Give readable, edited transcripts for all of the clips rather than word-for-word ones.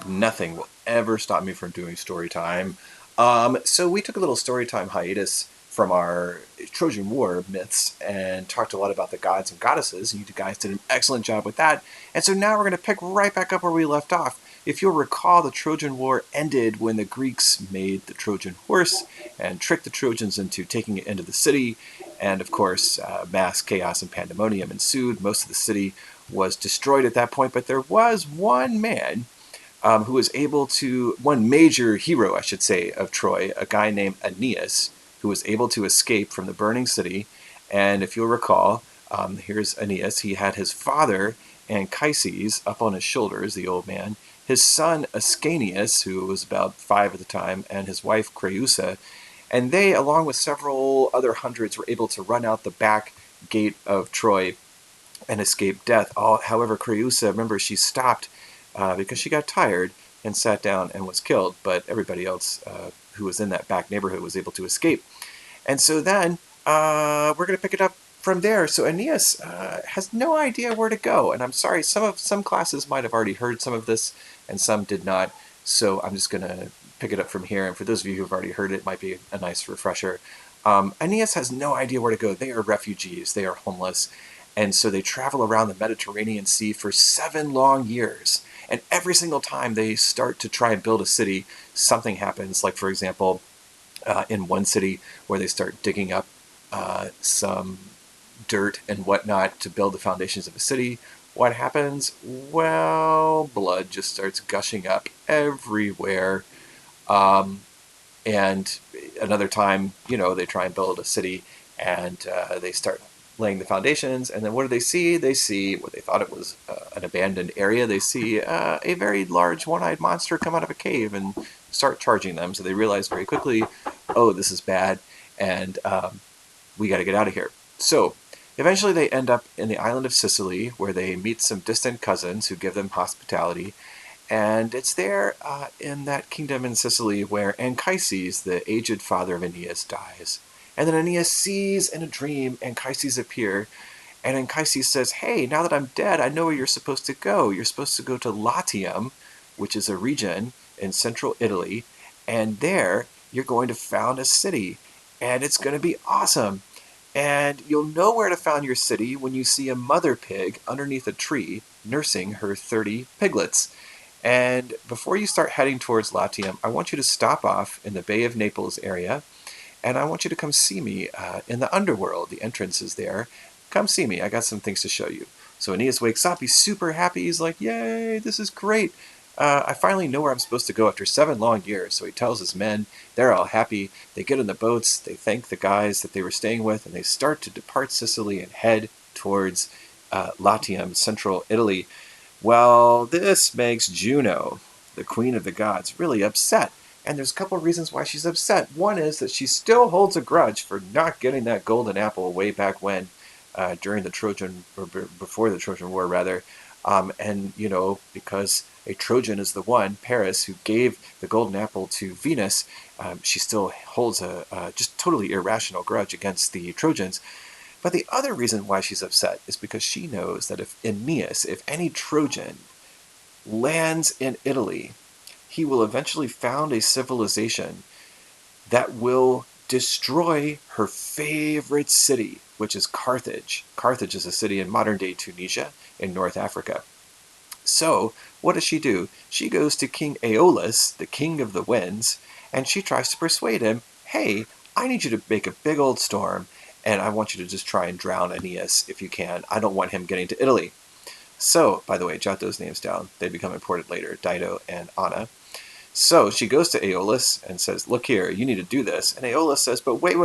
Nothing will ever stop me from doing story time. So we took a little story time hiatus from our Trojan War myths and talked a lot about the gods and goddesses. You guys did an excellent job with that. And so now we're going to pick right back up where we left off. If you'll recall, the Trojan War ended when the Greeks made the Trojan horse and tricked the Trojans into taking it into the city. And of course, mass chaos and pandemonium ensued. Most of the city was destroyed at that point, but there was one man who was able to, one major hero, I should say, of Troy, a guy named Aeneas, who was able to escape from the burning city. And if you'll recall, here's Aeneas. He had his father, Anchises, up on his shoulders, the old man, his son, Ascanius, who was about 5 at the time, and his wife, Creusa. And they, along with several other hundreds, were able to run out the back gate of Troy and escape death. However, Creusa, remember, she stopped because she got tired and sat down and was killed, but everybody else who was in that back neighborhood was able to escape. And so then we're going to pick it up from there. So Aeneas has no idea where to go, and I'm sorry, some classes might have already heard some of this, and some did not. So I'm just going to pick it up from here. And for those of you who've already heard it, it might be a nice refresher. Aeneas has no idea where to go. They are refugees. They are homeless. And so they travel around the Mediterranean Sea for 7 long years. And every single time they start to try and build a city, something happens. Like, for example, in one city where they start digging up some dirt and whatnot to build the foundations of a city, what happens? Well, blood just starts gushing up everywhere. And another time, they try and build a city, and they start laying the foundations, and then what do they see? They see what they thought it was an abandoned area. They see a very large one-eyed monster come out of a cave and start charging them. So they realize very quickly, oh, this is bad, and we got to get out of here. So eventually they end up in the island of Sicily, where they meet some distant cousins who give them hospitality. And it's there in that kingdom in Sicily where Anchises, the aged father of Aeneas, dies. And then Aeneas sees in a dream Anchises appear, and Anchises says, hey, now that I'm dead, I know where you're supposed to go. You're supposed to go to Latium, which is a region in central Italy, and there you're going to found a city, and it's going to be awesome. And you'll know where to found your city when you see a mother pig underneath a tree nursing her 30 piglets. And before you start heading towards Latium, I want you to stop off in the Bay of Naples area, and I want you to come see me in the underworld. The entrance is there. Come see me. I got some things to show you. So Aeneas wakes up. He's super happy. He's like, yay, this is great. I finally know where I'm supposed to go after 7 long years. So he tells his men. They're all happy. They get in the boats. They thank the guys that they were staying with, and they start to depart Sicily and head towards Latium, central Italy. Well, this makes Juno, the queen of the gods, really upset. And there's a couple of reasons why she's upset. One is that she still holds a grudge for not getting that golden apple way back when, during the Trojan, or before the Trojan War, rather. And, because a Trojan is the one, Paris, who gave the golden apple to Venus, she still holds a just totally irrational grudge against the Trojans. But the other reason why she's upset is because she knows that if Aeneas, if any Trojan, lands in Italy, he will eventually found a civilization that will destroy her favorite city, which is Carthage. Carthage is a city in modern-day Tunisia in North Africa. So, what does she do? She goes to King Aeolus, the king of the winds, and she tries to persuade him, hey, I need you to make a big old storm, and I want you to just try and drown Aeneas if you can. I don't want him getting to Italy. So, by the way, jot those names down. They become important later, Dido and Anna. So she goes to Aeolus and says, look here, you need to do this. And Aeolus says, but wait.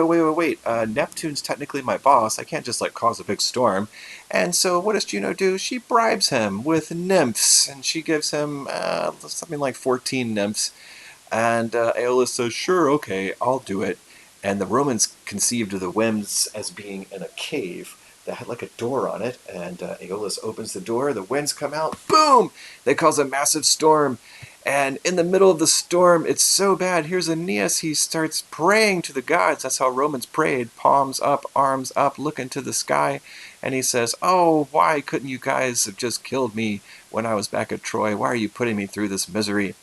Neptune's technically my boss. I can't just cause a big storm. And so what does Juno do? She bribes him with nymphs, and she gives him something like 14 nymphs. And Aeolus says, sure, okay, I'll do it. And the Romans conceived of the winds as being in a cave that had a door on it, and Aeolus opens the door, the winds come out, boom! They cause a massive storm, and in the middle of the storm, it's so bad, here's Aeneas, he starts praying to the gods. That's how Romans prayed, palms up, arms up, look into the sky, and he says, oh, why couldn't you guys have just killed me when I was back at Troy. Why are you putting me through this misery?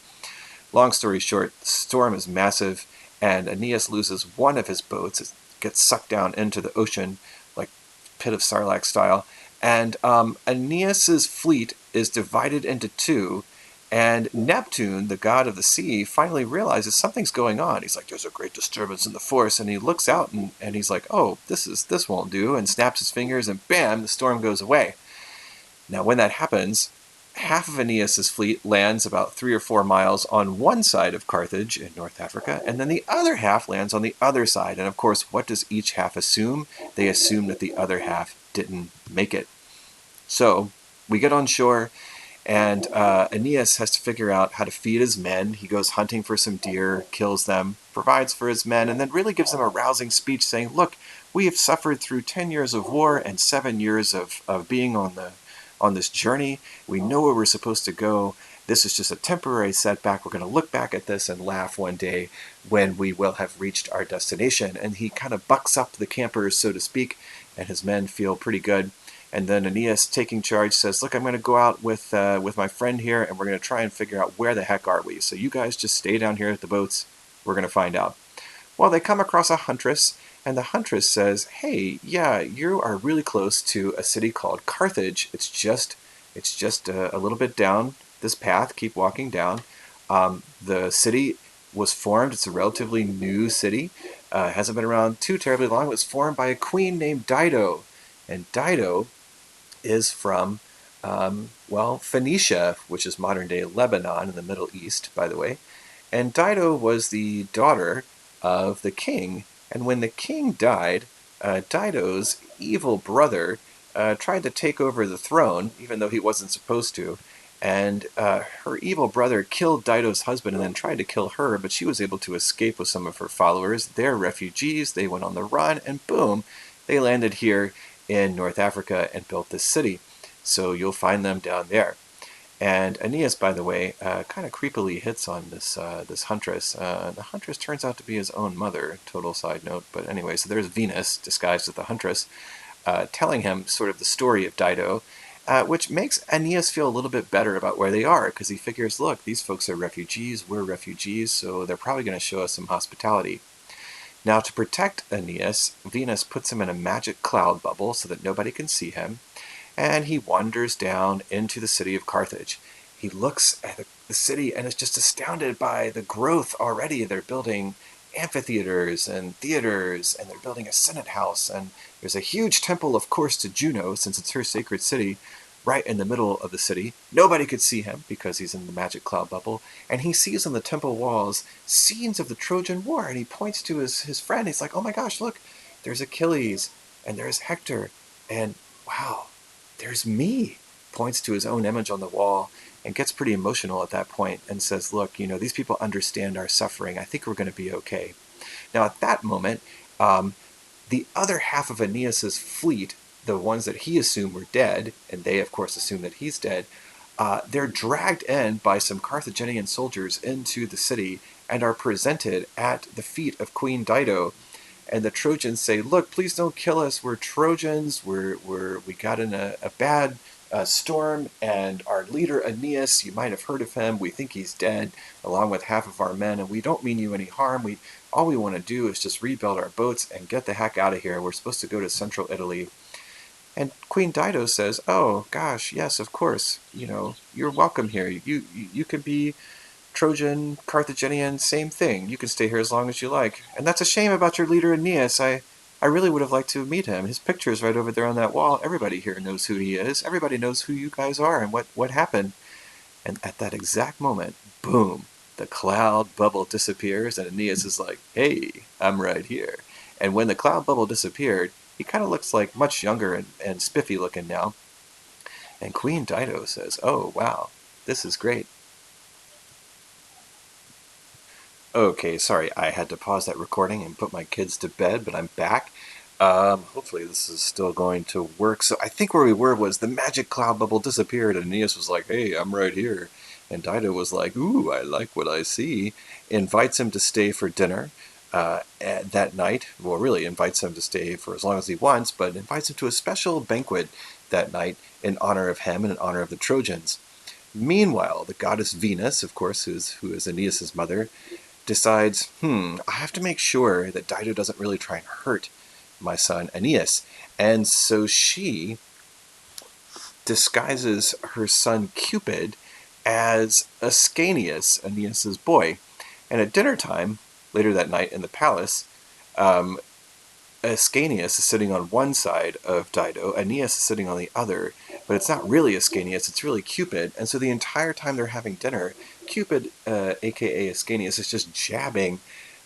Long story short, the storm is massive, and Aeneas loses one of his boats. It gets sucked down into the ocean, like Pit of Sarlacc style. And Aeneas's fleet is divided into two, and Neptune, the god of the sea, finally realizes something's going on. He's like, there's a great disturbance in the force, and he looks out and he's like, oh, this won't do, and snaps his fingers, and bam, the storm goes away. Now, when that happens, half of Aeneas's fleet lands about 3 or 4 miles on one side of Carthage in North Africa, and then the other half lands on the other side. And of course, what does each half assume? They assume that the other half didn't make it. So we get on shore, and Aeneas has to figure out how to feed his men. He goes hunting for some deer, kills them, provides for his men, and then really gives them a rousing speech saying, look, we have suffered through 10 years of war and 7 years of being on this journey. We know where we're supposed to go. This is just a temporary setback. We're going to look back at this and laugh one day when we will have reached our destination. And he kind of bucks up the campers, so to speak, and his men feel pretty good. And then Aeneas, taking charge, says, look, I'm going to go out with my friend here, and we're going to try and figure out where the heck are we. So you guys just stay down here at the boats. We're going to find out. Well, they come across a huntress, and the huntress says, hey, yeah, you are really close to a city called Carthage. It's just a little bit down this path. Keep walking down. The city was formed. It's a relatively new city. It hasn't been around too terribly long. It was formed by a queen named Dido. And Dido is from, Phoenicia, which is modern-day Lebanon in the Middle East, by the way. And Dido was the daughter of the king. And when the king died, Dido's evil brother tried to take over the throne, even though he wasn't supposed to. And her evil brother killed Dido's husband and then tried to kill her, but she was able to escape with some of her followers. They're refugees. They went on the run, and boom, they landed here in North Africa and built this city. So you'll find them down there. And Aeneas, by the way, kind of creepily hits on this huntress. The huntress turns out to be his own mother, total side note. But anyway, so there's Venus, disguised as the huntress, telling him sort of the story of Dido, which makes Aeneas feel a little bit better about where they are, because he figures, look, these folks are refugees, we're refugees, so they're probably going to show us some hospitality. Now, to protect Aeneas, Venus puts him in a magic cloud bubble so that nobody can see him, and he wanders down into the city of Carthage. He looks at the city and is just astounded by the growth already. They're building amphitheaters and theaters, and they're building a senate house, and there's a huge temple, of course, to Juno, since it's her sacred city, right in the middle of the city. Nobody could see him because he's in the magic cloud bubble, and he sees on the temple walls scenes of the Trojan War, and he points to his friend. He's like, oh my gosh, look, there's Achilles, and there's Hector, and wow, there's me. Points to his own image on the wall and gets pretty emotional at that point and says, look, these people understand our suffering. I think we're going to be okay. Now, at that moment, the other half of Aeneas's fleet, the ones that he assumed were dead, and they, of course, assume that he's dead, they're dragged in by some Carthaginian soldiers into the city and are presented at the feet of Queen Dido. And the Trojans say, look, please don't kill us. We're Trojans. We got in a bad storm, and our leader Aeneas, you might have heard of him. We think he's dead, along with half of our men, and we don't mean you any harm. All we want to do is just rebuild our boats and get the heck out of here. We're supposed to go to central Italy. And Queen Dido says, oh, gosh, yes, of course. You're welcome here. You can be Trojan, Carthaginian, same thing. You can stay here as long as you like. And that's a shame about your leader Aeneas. I really would have liked to meet him. His picture's right over there on that wall. Everybody here knows who he is. Everybody knows who you guys are and what happened. And at that exact moment, boom, the cloud bubble disappears, and Aeneas is like, hey, I'm right here. And when the cloud bubble disappeared, he kind of looks like much younger and spiffy looking now. And Queen Dido says, oh, wow, this is great. Okay, sorry, I had to pause that recording and put my kids to bed, but I'm back. Hopefully this is still going to work. So I think where we were was the magic cloud bubble disappeared, and Aeneas was like, hey, I'm right here. And Dido was like, ooh, I like what I see. Invites him to stay for dinner that night. Well, really invites him to stay for as long as he wants, but invites him to a special banquet that night in honor of him and in honor of the Trojans. Meanwhile, the goddess Venus, of course, who is Aeneas' mother, decides, I have to make sure that Dido doesn't really try and hurt my son Aeneas. And so she disguises her son Cupid as Ascanius, Aeneas' boy. And at dinner time, later that night in the palace, um, Ascanius is sitting on one side of Dido, Aeneas is sitting on the other, but it's not really Ascanius, it's really Cupid. And so the entire time they're having dinner, Cupid, aka Ascanius, is just jabbing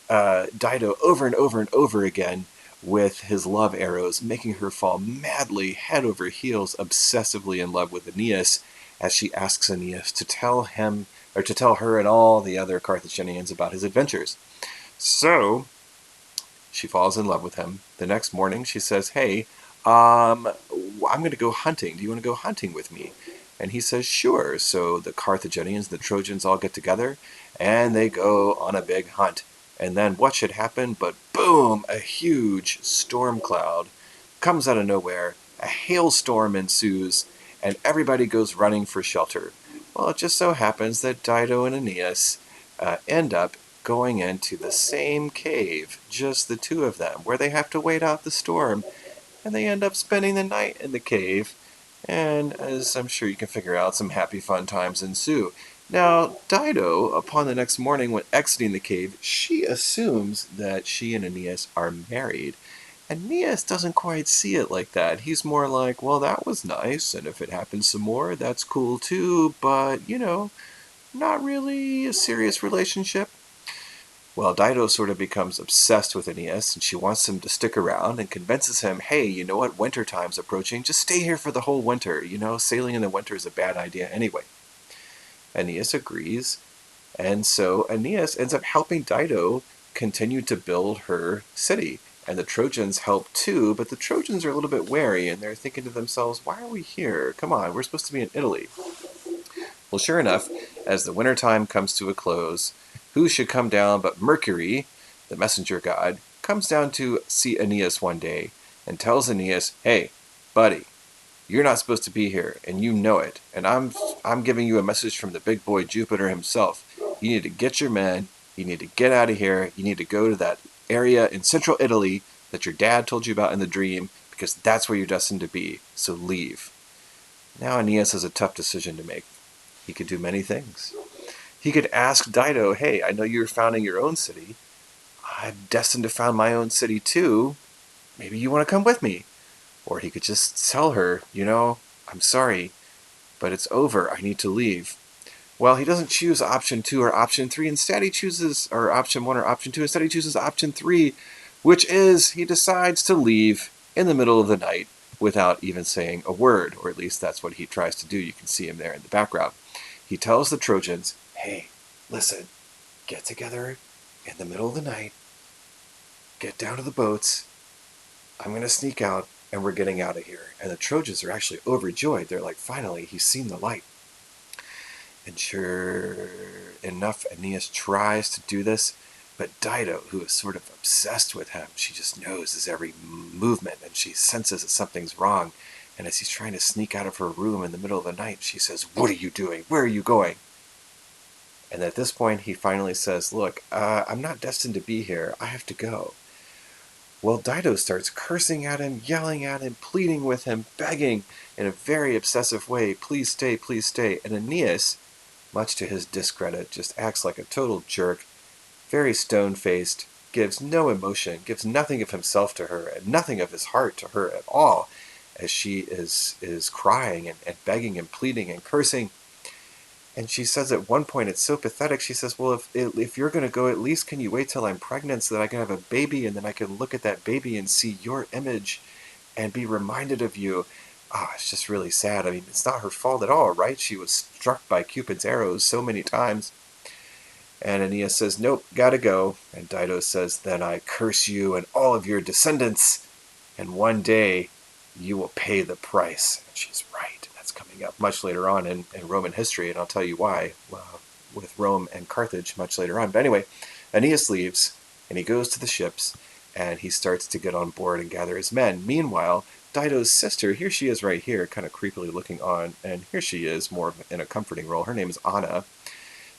Dido over and over and over again with his love arrows, making her fall madly, head over heels, obsessively in love with Aeneas, as she asks Aeneas to tell him, or to tell her and all the other Carthaginians about his adventures. So she falls in love with him. The next morning, she says, "Hey, I'm going to go hunting. Do you want to go hunting with me?" And he says, "Sure." So the Carthaginians, the Trojans, all get together, and they go on a big hunt. And then what should happen? But boom! A huge storm cloud comes out of nowhere. A hailstorm ensues, and everybody goes running for shelter. Well, it just so happens that Dido and Aeneas end up going into the same cave, just the two of them, where they have to wait out the storm, and they end up spending the night in the cave. And as I'm sure you can figure out, some happy fun times ensue. Now, Dido, upon the next morning when exiting the cave, she assumes that she and Aeneas are married. Aeneas doesn't quite see it like that. He's more like, well, that was nice, and if it happens some more, that's cool too, but, not really a serious relationship. Well, Dido sort of becomes obsessed with Aeneas, and she wants him to stick around and convinces him, hey, you know what, winter time's approaching, just stay here for the whole winter. Sailing in the winter is a bad idea anyway. Aeneas agrees, and so Aeneas ends up helping Dido continue to build her city. And the Trojans help too, but the Trojans are a little bit wary, and they're thinking to themselves, why are we here? Come on, we're supposed to be in Italy. Well, sure enough, as the winter time comes to a close, who should come down but Mercury, the messenger god, comes down to see Aeneas one day and tells Aeneas, hey, buddy, you're not supposed to be here, and you know it, and I'm giving you a message from the big boy Jupiter himself. You need to get your men, you need to get out of here, you need to go to that area in central Italy that your dad told you about in the dream, because that's where you're destined to be, so leave. Now Aeneas has a tough decision to make. He could do many things. He could ask Dido, hey, I know you're founding your own city. I'm destined to found my own city too. Maybe you want to come with me. Or he could just tell her, I'm sorry, but it's over. I need to leave. Well, he doesn't choose option 2 or option 3. Instead, he chooses, or option 1 or option 2. Instead, he chooses option 3, which is he decides to leave in the middle of the night without even saying a word, or at least that's what he tries to do. You can see him there in the background. He tells the Trojans, hey, listen, get together in the middle of the night, get down to the boats, I'm going to sneak out, and we're getting out of here. And the Trojans are actually overjoyed. They're like, finally, he's seen the light. And sure enough, Aeneas tries to do this, but Dido, who is sort of obsessed with him, she just knows his every movement, and she senses that something's wrong. And as he's trying to sneak out of her room in the middle of the night, she says, what are you doing? Where are you going? And at this point, he finally says, look, I'm not destined to be here. I have to go. Well, Dido starts cursing at him, yelling at him, pleading with him, begging in a very obsessive way, please stay, please stay. And Aeneas, much to his discredit, just acts like a total jerk, very stone-faced, gives no emotion, gives nothing of himself to her, and nothing of his heart to her at all, as she is crying and begging and pleading and cursing. And she says at one point, it's so pathetic, she says, well, if you're going to go, at least can you wait till I'm pregnant so that I can have a baby, and then I can look at that baby and see your image and be reminded of you. It's just really sad. I mean, it's not her fault at all, right? She was struck by Cupid's arrows so many times. And Aeneas says, nope, gotta go. And Dido says, then I curse you and all of your descendants, and one day you will pay the price. And she's right. That's coming up much later on in Roman history, and I'll tell you why, with Rome and Carthage much later on. But anyway, Aeneas leaves, and he goes to the ships, and he starts to get on board and gather his men. Meanwhile, Dido's sister, here she is right here, kind of creepily looking on, and here she is more in a comforting role. Her name is Anna.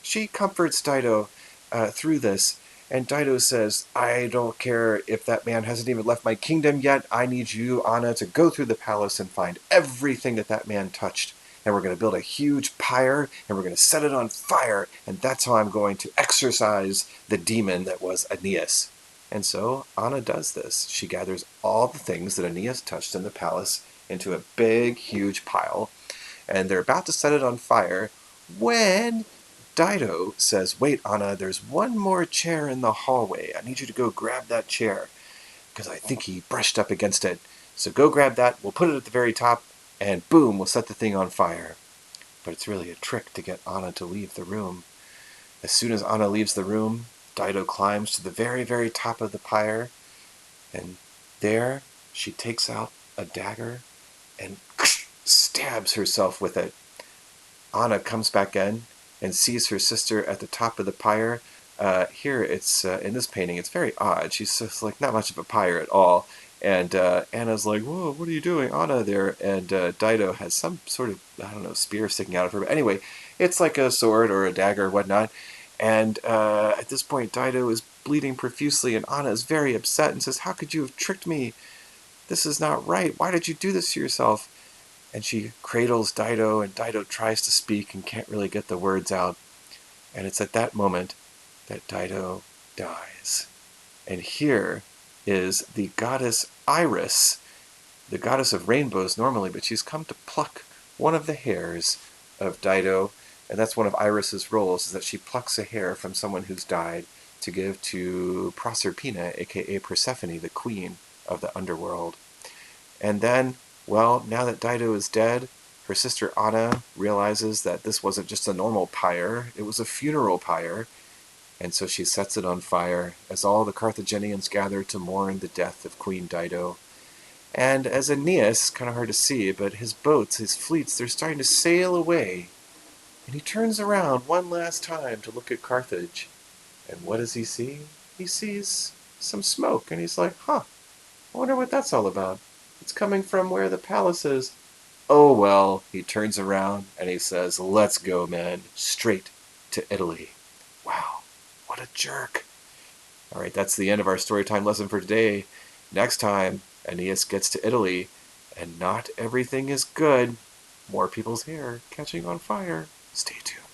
She comforts Dido through this, and Dido says, I don't care if that man hasn't even left my kingdom yet. I need you, Anna, to go through the palace and find everything that that man touched. And we're going to build a huge pyre, and we're going to set it on fire, and that's how I'm going to exorcise the demon that was Aeneas. And so Anna does this. She gathers all the things that Aeneas touched in the palace into a big, huge pile, and they're about to set it on fire when Dido says, Wait, Anna, there's one more chair in the hallway. I need you to go grab that chair, because I think he brushed up against it. So go grab that, we'll put it at the very top, and boom, we'll set the thing on fire. But it's really a trick to get Anna to leave the room. As soon as Anna leaves the room, Dido climbs to the very, very top of the pyre, and there she takes out a dagger and stabs herself with it. Anna comes back in and sees her sister at the top of the pyre. Here, it's in this painting, it's very odd. She's just like not much of a pyre at all. And Anna's like, whoa, what are you doing, Anna, there? And Dido has some sort of, I don't know, spear sticking out of her. But anyway, it's like a sword or a dagger or whatnot. And at this point, Dido is bleeding profusely, and Anna is very upset and says, how could you have tricked me? This is not right. Why did you do this to yourself? And she cradles Dido, and Dido tries to speak and can't really get the words out. And it's at that moment that Dido dies. And here is the goddess Iris, the goddess of rainbows normally, but she's come to pluck one of the hairs of Dido, and that's one of Iris's roles, is that she plucks a hair from someone who's died to give to Proserpina, aka Persephone, the queen of the underworld. And then, well, now that Dido is dead, her sister Anna realizes that this wasn't just a normal pyre, it was a funeral pyre, and so she sets it on fire as all the Carthaginians gather to mourn the death of Queen Dido. And as Aeneas, kind of hard to see, but his boats, his fleets, they're starting to sail away. And he turns around one last time to look at Carthage. And what does he see? He sees some smoke, and he's like, I wonder what that's all about. It's coming from where the palace is. Oh well, he turns around and he says, let's go, men, straight to Italy. Wow, what a jerk. All right, that's the end of our storytime lesson for today. Next time, Aeneas gets to Italy, and not everything is good. More people's hair catching on fire. Stay tuned.